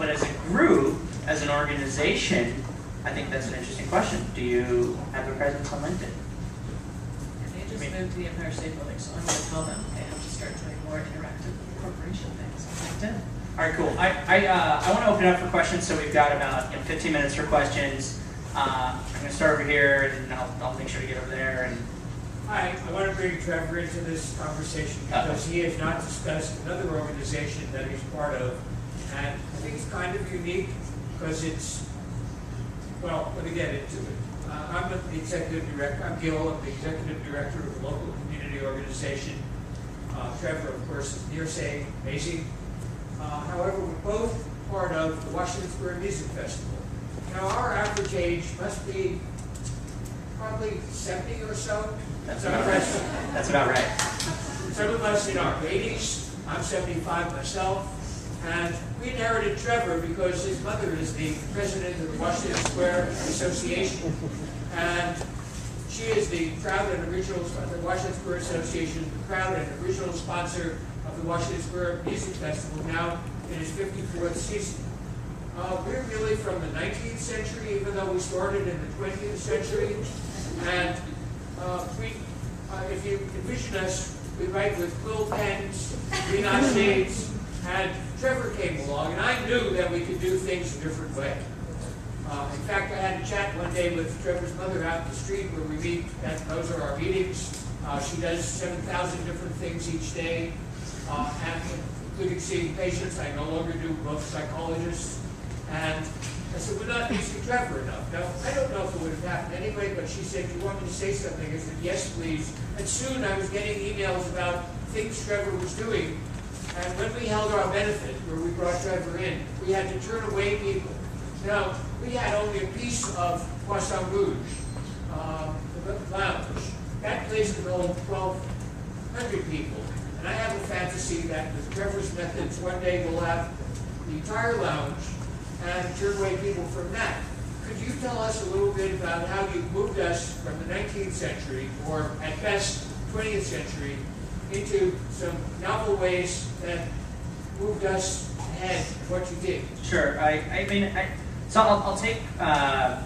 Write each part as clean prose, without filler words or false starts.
but as a group, as an organization, I think that's an interesting question. Do you have a presence on LinkedIn? And they just moved to the Empire State Building, so I'm going to tell them they have to start doing more interactive corporation things on LinkedIn. All right, cool. I want to open it up for questions, so we've got about 15 minutes for questions. I'm going to start over here, and I'll make sure to get over there. And Hi, I want to bring Trevor into this conversation because he has not discussed another organization that he's part of. And I think it's kind of unique because it's, well, let me get into it. I'm the executive director, I'm Gil, I'm the executive director of a local community organization. Trevor, of course, is NearSave, amazing. However, we're both part of the Washington Square Music Festival. Now, our average age must be probably 70 or so. that's about right. Some of us in our 80s, I'm 75 myself, and we inherited Trevor because his mother is the president of the Washington Square Association, and she is the proud and original, the Washington Square Association, the proud and original sponsor of the Washington Square Music Festival, now in its 54th season. We're really from the 19th century, even though we started in the 20th century, and if you envision us, we write with quill pens, neon shades, and Trevor came along, and I knew that we could do things a different way. In fact, I had a chat one day with Trevor's mother out in the street where we meet, and those are our meetings. She does 7,000 different things each day, including seeing patients. I no longer do both psychologists. And I said, we're not using Trevor enough. Now, I don't know if it would have happened anyway, but she said, do you want me to say something? I said, yes, please. And soon I was getting emails about things Trevor was doing. And when we held our benefit, where we brought Trevor in, we had to turn away people. Now, we had only a piece of Poisson Rouge, the lounge. That place could hold 1,200 people. And I have a fantasy that with Trevor's methods, one day we'll have the entire lounge and turn away people from that. Could you tell us a little bit about how you moved us from the 19th century, or at best 20th century, into some novel ways that moved us ahead of what you did? Sure. So I'll take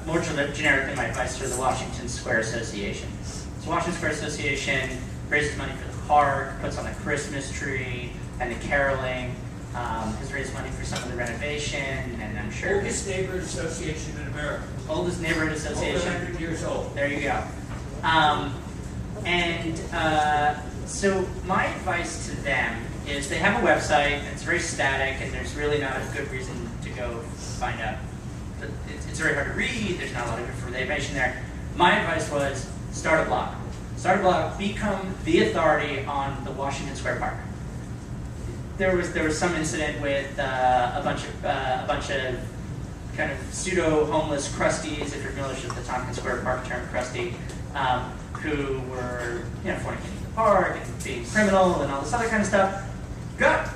more generic than my advice for the Washington Square Association. So Washington Square Association raises money for the park, puts on a Christmas tree, and the caroling. Has raised money for some of the renovation, and I'm sure Oldest neighborhood association in America. Oldest neighborhood Over association. 100 years old. There you go. So my advice to them is they have a website, and it's very static, and there's really not a good reason to go find out. It's very hard to read, there's not a lot of information there. My advice was start a blog. Start a blog, become the authority on the Washington Square Park. There was some incident with a bunch of kind of pseudo-homeless crusties, if you're familiar with the Tompkins Square Park term crusty, who were fornicating in the park and being criminal and all this other kind of stuff. Good.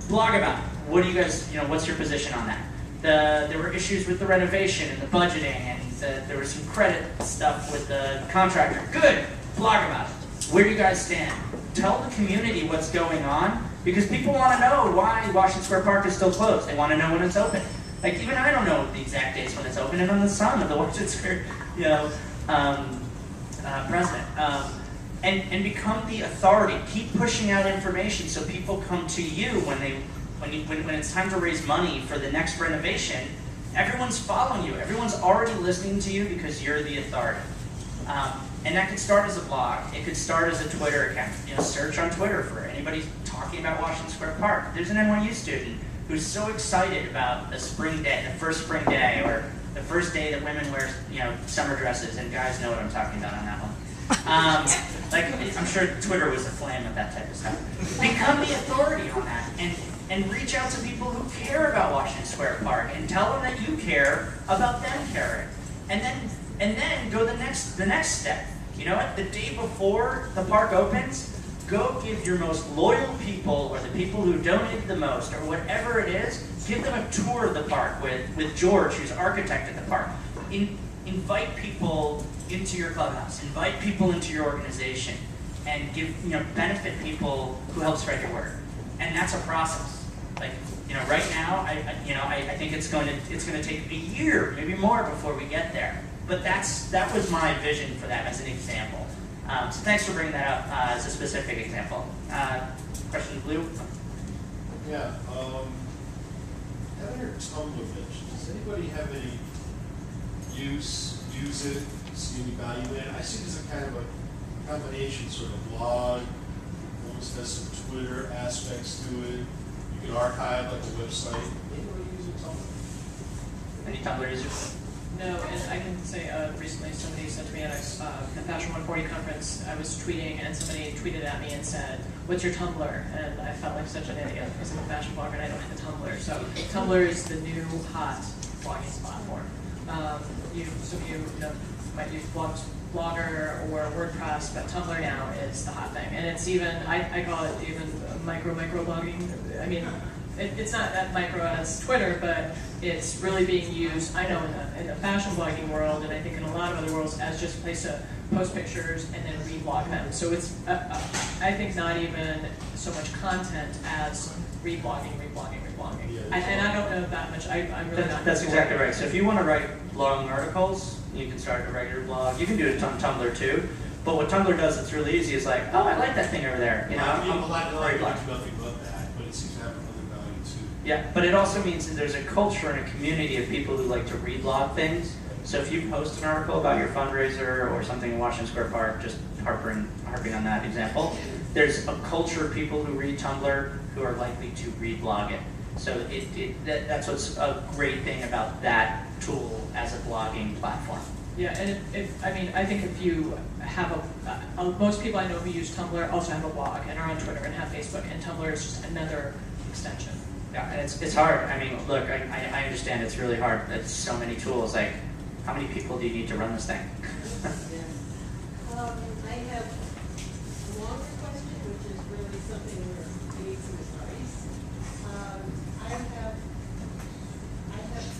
Blog about it. What do you guys, what's your position on that? There were issues with the renovation and the budgeting, and there was some credit stuff with the contractor. Good. Blog about it. Where do you guys stand? Tell the community what's going on, because people want to know why Washington Square Park is still closed. They want to know when it's open. Like, even I don't know the exact dates when it's open, and I'm the son of the Washington Square, president. And become the authority. Keep pushing out information so people come to you when it's time to raise money for the next renovation. Everyone's following you. Everyone's already listening to you because you're the authority. And that could start as a blog. It could start as a Twitter account. Search on Twitter for anybody talking about Washington Square Park. There's an NYU student who's so excited about the spring day, the first spring day, or the first day that women wear, summer dresses, and guys know what I'm talking about on that one. I'm sure Twitter was aflame with that type of stuff. Become the authority on that, and reach out to people who care about Washington Square Park, and tell them that you care about them caring, and then go the next step. You know what? The day before the park opens, go give your most loyal people, or the people who donated the most, or whatever it is, give them a tour of the park with George, who's architect at the park. Invite people into your clubhouse, invite people into your organization, and benefit people who help spread your word. And that's a process. right now, I think it's going to take a year, maybe more, before we get there. But that was my vision for that as an example. So thanks for bringing that up as a specific example. Question, Blue? Yeah. Having your Tumblr page, does anybody have any use it, see any value in it? I see it as a kind of a combination, sort of blog, almost has some Twitter aspects to it. You can archive like a website. Anybody using Tumblr? Any Tumblr users? No, and I can say recently somebody said to me at the Fashion 140 conference, I was tweeting and somebody tweeted at me and said, "What's your Tumblr?" And I felt like such an idiot because I'm a fashion blogger and I don't have a Tumblr. So Tumblr is the new hot blogging platform. Some of you might use Blogger or WordPress, but Tumblr now is the hot thing. And it's even, I call it even micro blogging. I mean, it's not that micro as Twitter, but it's really being used, I know, in the fashion blogging world, and I think in a lot of other worlds, as just a place to post pictures and then reblog them. So it's, I think, not even so much content as reblogging. Yeah, And I don't know that much. I'm really not. That's exactly right. So if you want to write long articles, you can start a regular blog. You can do it on Tumblr too. But what Tumblr does that's really easy is like, oh, I like that thing over there. A lot I'm of very do blog. nothing but that, but it seems to have another value too. Yeah, but it also means that there's a culture and a community of people who like to reblog things. So if you post an article about your fundraiser or something in Washington Square Park, just harping on that example, there's a culture of people who read Tumblr who are likely to reblog it. So that's what's a great thing about that tool as a blogging platform. Yeah, and I think if you have most people I know who use Tumblr also have a blog and are on Twitter and have Facebook, and Tumblr is just another extension. Yeah, and it's hard. I mean, look, I understand it's really hard. It's so many tools. Like, how many people do you need to run this thing? I have a longer question, which is really something where we need some advice. I have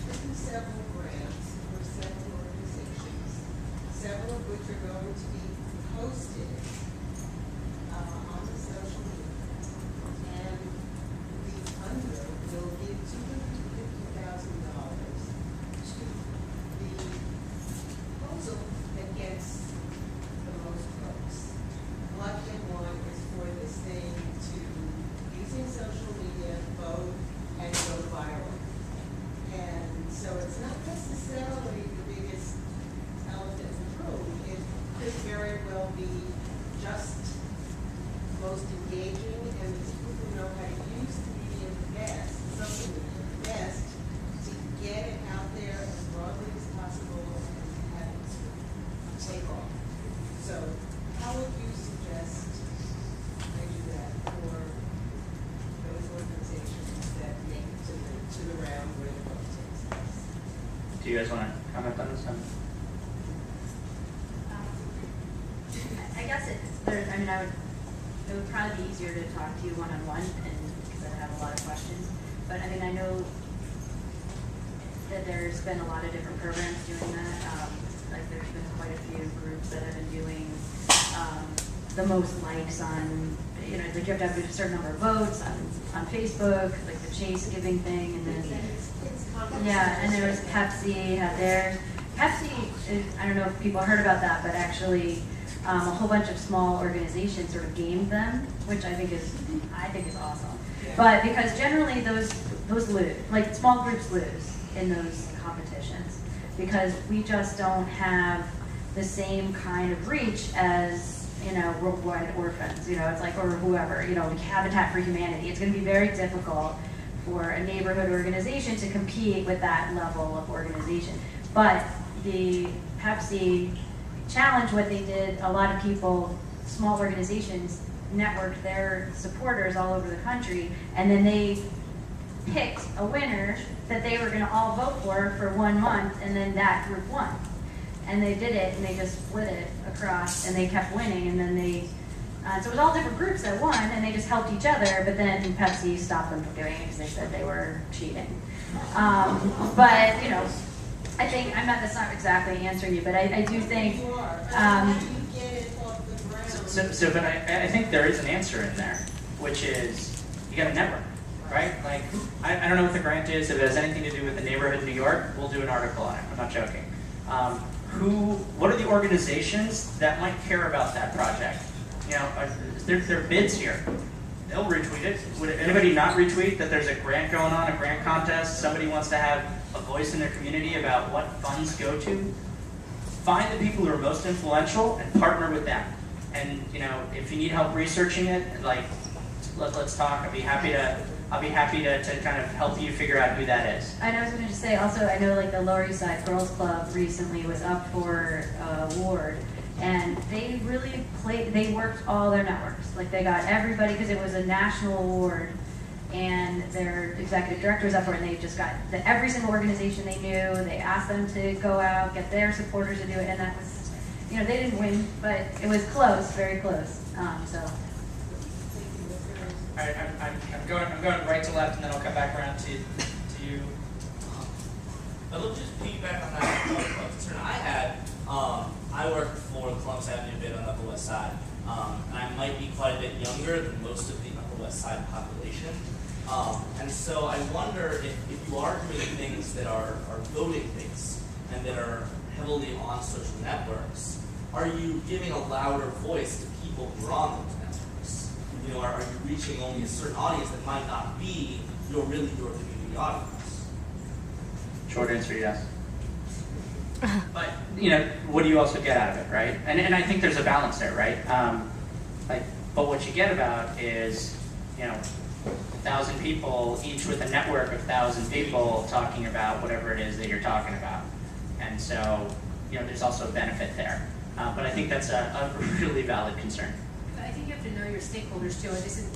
written several grants for several organizations, several of which are going to be posted on the social media. And the funder will give $250,000 to the proposal that gets the most votes. What they want is for this thing to, using social media, vote and go viral. And so it's not necessarily the biggest elephant in the room. It could very well be just most engaging, and these people who know how to use the media the best, social media the best, to get it out there as broadly as possible and have it take off. So how would you suggest I do that for those organizations that make it to the round where the vote takes place? Do you guys want to comment on this? I guess it would probably be easier to talk to you one-on-one, and because I have a lot of questions. But I mean, I know that there's been a lot of different programs doing that. Like there's been quite a few groups that have been doing the most likes on, like you have to have a certain number of votes on Facebook, like the Chase giving thing, and then and there was Pepsi had theirs. Pepsi is, I don't know if people heard about that, but actually a whole bunch of small organizations sort of gamed them, which I think is awesome. Yeah. But because generally those lose, like small groups lose in those competitions, because we just don't have the same kind of reach as Worldwide Orphans, it's like, or whoever, like Habitat for Humanity. It's going to be very difficult for a neighborhood organization to compete with that level of organization. But the Pepsi Challenge, what they did, a lot of people, small organizations, networked their supporters all over the country, and then they picked a winner that they were going to all vote for 1 month, and then that group won. And they did it, and they just split it across, and they kept winning, and then so it was all different groups that won, and they just helped each other, but then Pepsi stopped them from doing it because they said they were cheating. But, I think, that's not exactly answering you, but I do think... You are. How do you get it off the ground? But I think there is an answer in there, which is you got to network. right? Like, I don't know what the grant is. If it has anything to do with the neighborhood in New York, we'll do an article on it. I'm not joking. What are the organizations that might care about that project? You know, there are bids here. They'll retweet it. Would anybody not retweet that there's a grant going on, a grant contest? Somebody wants to have a voice in their community about what funds go to. Find the people who are most influential and partner with them. And you know, if you need help researching it, like let's talk. I'll be happy to kind of help you figure out who that is. And I was going to just say also, I know like the Lower East Side Girls Club recently was up for award, and they really they worked all their networks. Like they got everybody, because it was a national award, and their executive director was up for it, and they just got every single organization they knew. They asked them to go out, get their supporters to do it, and that was, you know, they didn't win, but it was close, very close. So. All right, I'm going right to left, and then I'll come back around to you. But look, just piggyback on that concern I had. I worked for Columbus Avenue a bit on the Upper West Side, and I might be quite a bit younger than most of the Upper West Side population. And so I wonder if you are doing things that are voting based and that are heavily on social networks, are you giving a louder voice to people who are on those networks? You know, are you reaching only a certain audience that might not be your community audience? Short answer, yes. But you know, what do you also get out of it, right? And I think there's a balance there, right? But what you get about is, you know, 1,000 people, each with a network of 1,000 people talking about whatever it is that you're talking about. And so, you know, there's also a benefit there. But I think that's a really valid concern. But I think you have to know your stakeholders too.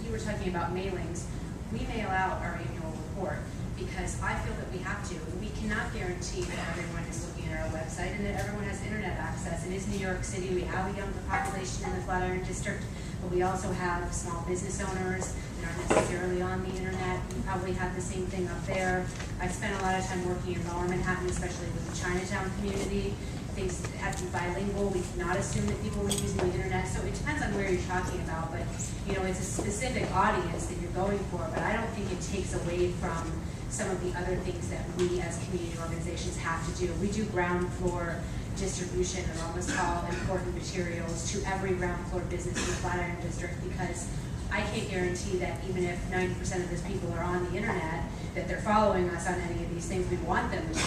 You were talking about mailings. We mail out our annual report because I feel that we have to. We cannot guarantee that everyone is looking at our website and that everyone has internet access. It is New York City. We have a younger population in the Flatiron District, but we also have small business owners that aren't necessarily on the internet. We probably have the same thing up there. I've spent a lot of time working in Lower Manhattan, especially with the Chinatown community. Things have to be bilingual. We cannot assume that people are using the internet. So it depends on where you're talking about, but you know, it's a specific audience that you're going for, but I don't think it takes away from some of the other things that we as community organizations have to do. We do ground floor distribution of almost all important materials to every ground floor business in the Flatiron District, because I can't guarantee that even if 90% of those people are on the internet, that they're following us on any of these things we want them to do,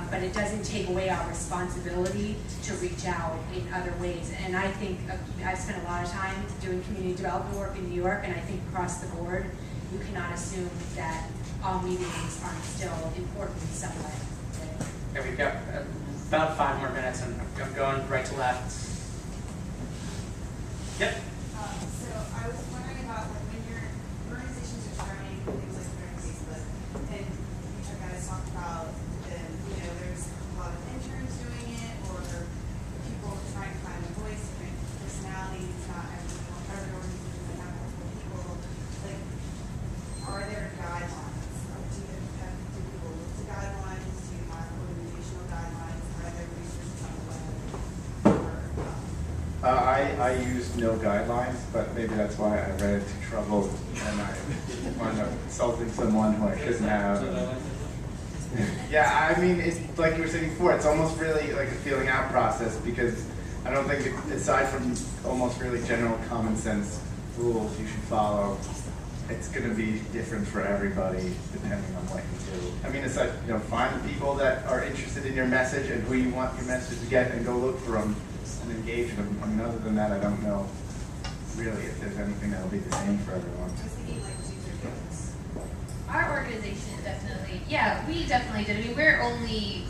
but it doesn't take away our responsibility to reach out in other ways. And I think I've spent a lot of time doing community development work in New York, and I think across the board, you cannot assume that all meetings aren't still important in some way. Okay, we've got about 5 more minutes, and I'm going right to left. Yep. So I was wondering about when your organizations are starting things like Facebook, and you guys talked about there's a lot of interns doing it, or people trying to find a voice, different personalities, not every organization that have multiple people. Like, are there guidelines? Do people look to guidelines? Do you have organizational guidelines? Are there resources on the web? I use no guidelines, but maybe that's why I ran into trouble and I wound up insulting someone who I shouldn't have. Yeah, I mean, it's like you were saying before, it's almost really like a feeling out process, because I don't think, aside from almost really general common sense rules you should follow, it's going to be different for everybody depending on what you do. I mean, it's like, find the people that are interested in your message and who you want your message to get, and go look for them and engage them. I mean, other than that, I don't know really if there's anything that'll be the same for everyone. I was thinking like user groups. Our organization definitely, we definitely did. I mean, we're only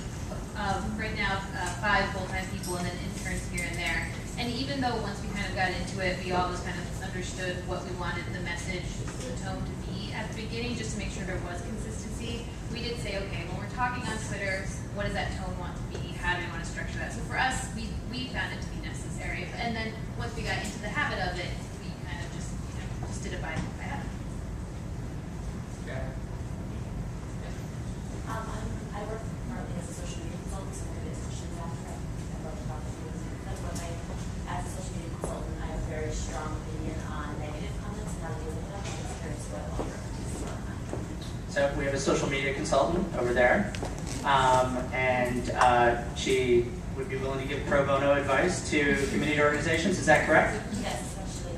right now 5 full-time people and then interns here and there. And even though once we kind of got into it, we always kind of understood what we wanted the message, the tone to be at the beginning, just to make sure there was consistency. We did say, okay, when we're talking on Twitter, what does that tone want to be? How do we want to structure that? So for us, we found it to be necessary. And then once we got into the habit of it, we kind of just did it by habit. I work partly as a social media consultant, so maybe it's questions after. I love to talk to you. That's what as a social media consultant, I have a very strong opinion on negative comments and how to deal with them. I'm just curious what all your opinions are. social media consultant over there, and she would be willing to give pro bono advice to community organizations. Is that correct? Yes, especially.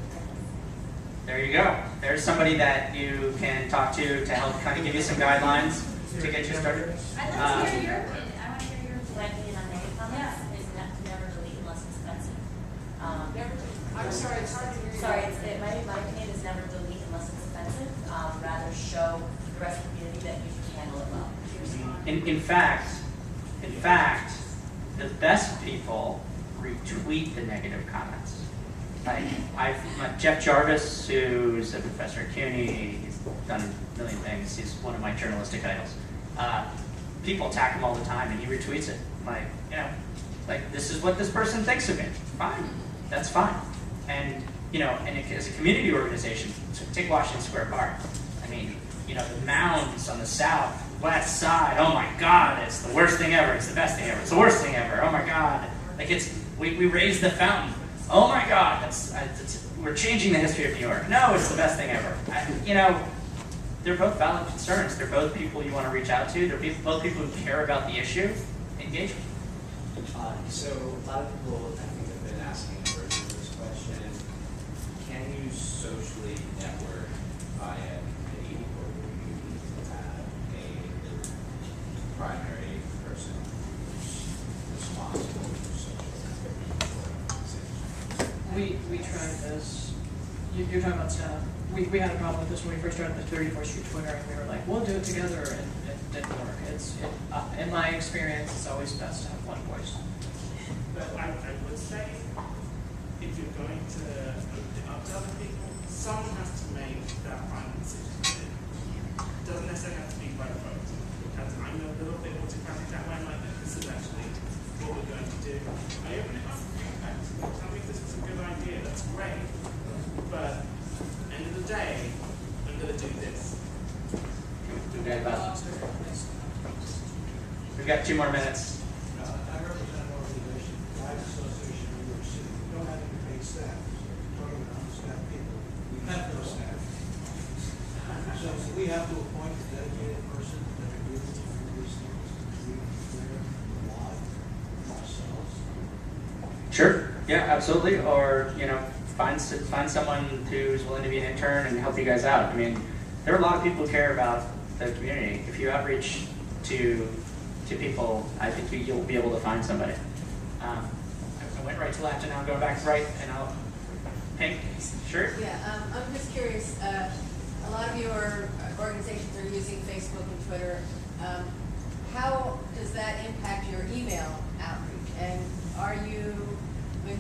There you go. There's somebody that you can talk to help kind of give you some guidelines to get you started. I'd like to hear your opinion. I want to hear your opinion on negative comments. Is never delete unless expensive. I'm sorry, it's hard to hear you. Sorry, my opinion is never delete unless it's expensive. Rather show the rest of the community that you can handle it well. In fact, the best people retweet the negative comments. Like Jeff Jarvis, who's a professor at CUNY, he's done a million things. He's one of my journalistic idols. People attack him all the time, and he retweets it. Like this is what this person thinks of me. Fine, that's fine. And as a community organization, take Washington Square Park. I mean, the mounds on the southwest side. Oh my God, it's the worst thing ever. It's the best thing ever. It's the worst thing ever. Oh my God, like we raised the fountain. Oh my God, we're changing the history of New York. No, it's the best thing ever. They're both valid concerns. They're both people you want to reach out to. They're both people who care about the issue. Engage them. So a lot of people, I think, have been asking a version of this question. Can you socially network via committee, or do you need to have a primary person who's responsible for social organizations? We tried this. You're talking about staff. We had a problem with this when we first started the 34th Street Twitter, and we were like, we'll do it together, and it didn't work. In my experience, it's always best to have one voice. But I would say, if you're going to open it up to other people, someone has to make that final decision. It doesn't necessarily have to be by vote. Because I'm a little bit autocratic that way. I'm like, this is actually what we're going to do. I open it up for feedback. Tell me if this is a good idea. That's great. But end of the day, I'm going to do this. We've got 2 more minutes. I represent an organization, Live Association of New York City. We don't have any paid staff. We're talking about unstaffed people. We have no staff. So we have to appoint a dedicated person that agrees to do these things. We clear why ourselves. Sure. Yeah, absolutely. Or find someone who's willing to be an intern and help you guys out. I mean, there are a lot of people who care about the community. If you outreach to people, I think you'll be able to find somebody. I went right to left, and now I'm going back to right, and I'll pink. Sure. Yeah, I'm just curious. A lot of your organizations are using Facebook and Twitter. How does that impact your email outreach? And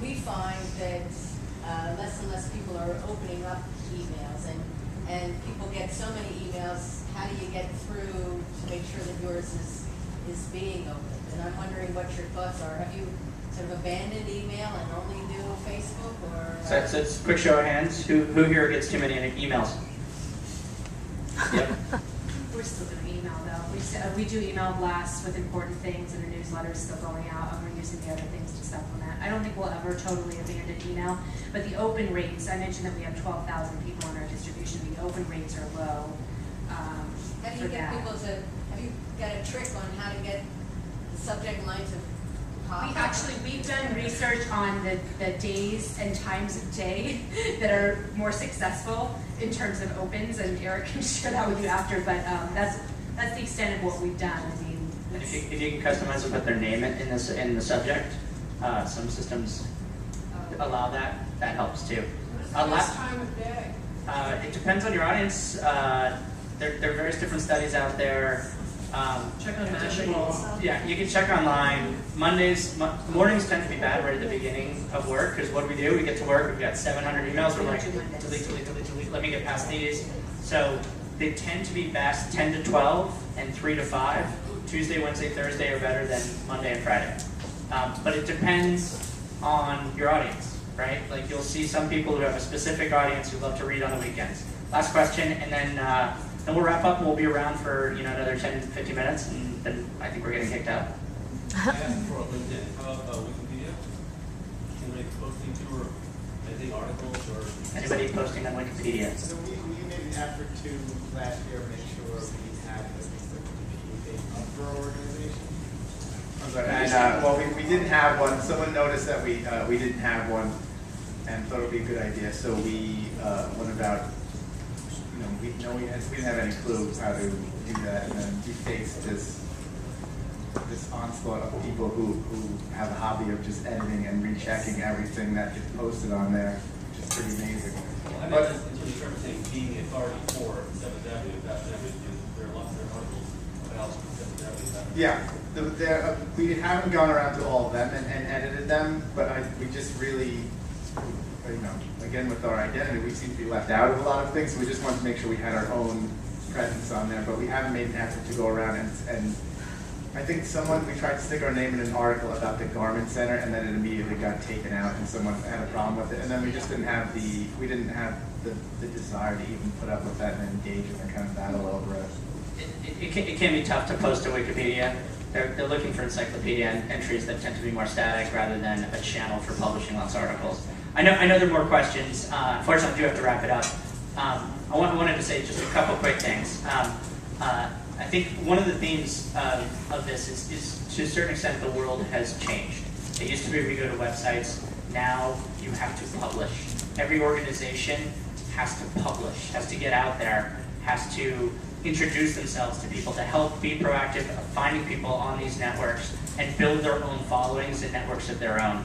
we find that less and less people are opening up emails, and people get so many emails. How do you get through to make sure that yours is being opened? And I'm wondering what your thoughts are. Have you sort of abandoned email and only do Facebook, or? So it's a quick show of hands. Who here gets too many emails? Yep. We're still doing email though. We do email blasts with important things, and the newsletter is still going out, and we're using the other things to supplement. I don't think we'll ever totally abandon email, but the open rates, I mentioned that we have 12,000 people on our distribution. The open rates are low. How do you get people to, have you got a trick on how to get the subject line to pop? We've done research on the days and times of day that are more successful in terms of opens, and Eric can share that with you after, but that's the extent of what we've done. I mean, if you can customize and put their name in the subject, some systems allow that. That helps too. What's the best time of day? It depends on your audience. There are various different studies out there. Check on Mashable. Yeah, you can check online. Mornings tend to be bad right at the beginning of work, because what do? We get to work, we've got 700 emails, we're like, delete, let me get past these. So they tend to be best 10 to 12 and 3 to 5. Tuesday, Wednesday, Thursday are better than Monday and Friday. But it depends on your audience, right? Like you'll see some people who have a specific audience who love to read on the weekends. Last question, and then we'll wrap up. We'll be around for another 10, 15 minutes, and then I think we're getting kicked out. I asked for LinkedIn. How about Wikipedia? Anybody posting to or anything, articles or? Anybody posting on Wikipedia? So we made an effort to last year make sure we have a specific competing page up for our organization? I'm sorry, and, well, we didn't have one. Someone noticed that we didn't have one and thought it would be a good idea, so we went about, we didn't have any clue how to do that, and then we faced this onslaught of people who have a hobby of just editing and rechecking everything that gets posted on there, which is pretty amazing. Well, I mean, But, in terms of saying being the authority for Seventh Avenue, Fashion Avenue, there are lots of articles about Seventh Avenue. yeah, we haven't gone around to all of them and edited them, but we just really, again with our identity, we seem to be left out of a lot of things, so we just wanted to make sure we had our own presence on there, but we haven't made an effort to go around and I think we tried to stick our name in an article about the Garment Center, and then it immediately got taken out, and someone had a problem with it, and then we just didn't have the desire to even put up with that and engage in a kind of battle over it. It can be tough to post to Wikipedia. They're looking for encyclopedia entries that tend to be more static rather than a channel for publishing lots of articles. I know there are more questions. Unfortunately, I do have to wrap it up. I wanted to say just a couple quick things. I think one of the themes of this is to a certain extent the world has changed. It used to be we go to websites. Now you have to publish. Every organization has to publish, has to get out there, has to introduce themselves to people, to help be proactive of finding people on these networks and build their own followings and networks of their own.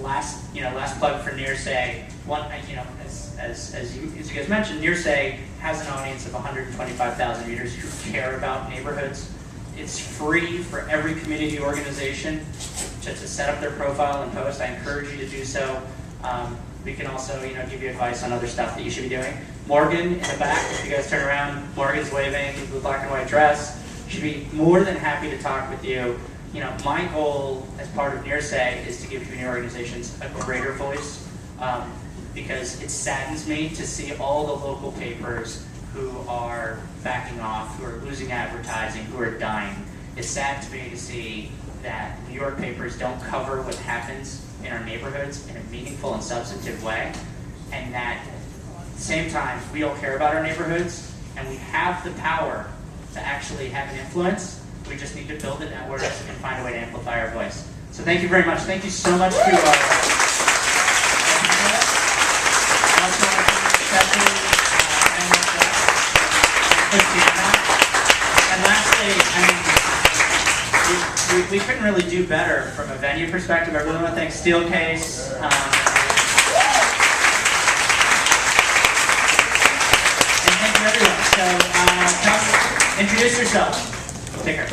Last plug for Nearsay. As you guys mentioned, Nearsay has an audience of 125,000 readers who care about neighborhoods. It's free for every community organization to set up their profile and post. I encourage you to do so. We can also, give you advice on other stuff that you should be doing. Morgan in the back, if you guys turn around, Morgan's waving the black and white dress. Should be more than happy to talk with you. My goal as part of Nearsay is to give community organizations a greater voice, because it saddens me to see all the local papers who are backing off, who are losing advertising, who are dying. It's sad to me to see that New York papers don't cover what happens in our neighborhoods in a meaningful and substantive way, and that at the same time, we all care about our neighborhoods, and we have the power to actually have an influence. We just need to build the networks and find a way to amplify our voice. So thank you very much. Thank you so much to And lastly, we couldn't really do better from a venue perspective. I really want to thank Steelcase. And thank you everyone. So come introduce yourselves. Take care.